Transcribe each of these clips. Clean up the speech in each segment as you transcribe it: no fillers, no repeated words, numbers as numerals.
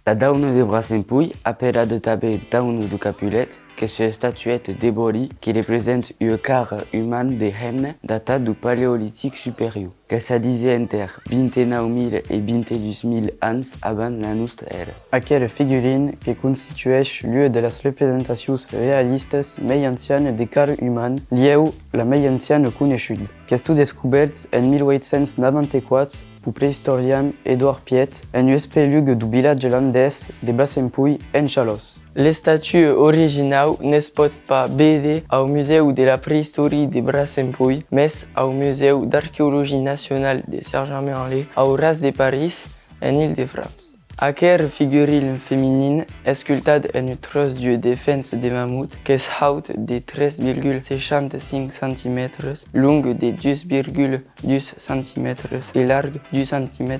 La daune de Brasempouille, appelada també daune du Capulet, que est une statuette déboli qui représente un corps humain de hemne datat du Paléolithique supérieur, que ça disait entre 29 000 et 22 000 ans avant la nostra era. Aquella figurine que constitueix l'une de les representacions realistes més ancianes de corps humain, lieu la més anciana coneguda, que est descobert en 1894 pour préhistorien Edouard Piet en un espelug du village landès de Brasempouille en Chalosse. Les statues originales ne se pot pas veure au Musée de la Préhistorie de Brasempouille, mais au Musée d'Archéologie nationale de Saint-Germain-en-Laye, au Ras de Paris, en Île-de-France. Aquella figurine féminine est sculptée en un tros de défense de mammouth qui est haut de 3,65 cm, long de 2,10 cm et large de 2,9 cm.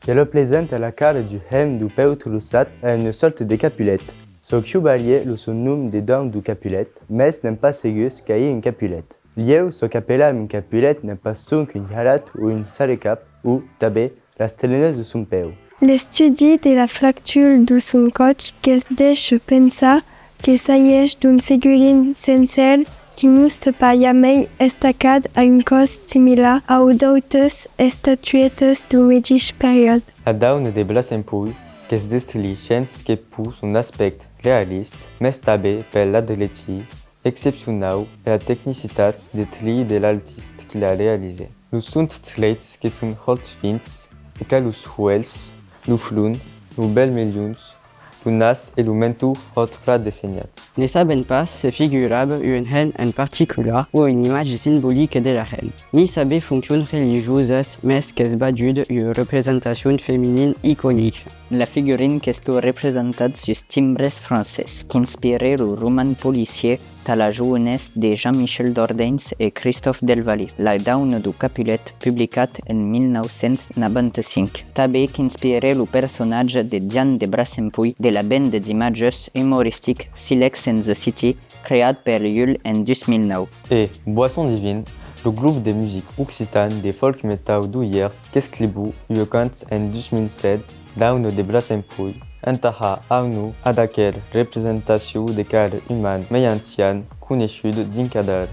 Il représente la cara du hem du peu trussat en une sorte de capulette. Ce chevalier le son nom de dents du Capulet, mais n'est pas ségur qu'il y ait une capulette. Lieu, ce qu'appelle une capulette n'est pas sonque une halat ou une sarecap ou, tabé, la stelleuse de son peu. L'estudi de la fracture de son coach que deixa pensar que s'ageix d'une figurine sencera qui mostra pas jamais estacada a un cos similar a d'autres estatuettes du mateix període. La daune de Brasempouille, que se destille chance que pour son aspect réaliste, mais tabé per l'adletie exceptionnelle et la technicité de tri de l'artiste qui l'a réalisé. Nous sont traits qui sont hot fins et que les huels, le flun, le bel millions, le nas et le mentou hot plat dessinat. Ne saben pas se figurable une haine en particulier ou une image symbolique de la haine. Ni saber fonctions religieuses, mais qu'es badude une représentation féminine iconique. La figurine qu'est représentée sur timbres français, qui inspirait le roman policier à la jeunesse de Jean-Michel Dordains et Christophe Delvalle, la daune du Capulet, publiée en 1995. També qui inspirait le personnage de Diane de Brasempouille de la bande d'images humoristiques Silex and the City, créée par Yule en 2009. Et Boisson Divine, le groupe de musique occitane de folk metal d'Uyers, qu'esclibou, le cante en 2016, daune de Brasempouille, entaha a nous à laquelle représentation de corps humain mais ancienne, coneguda d'Incadar.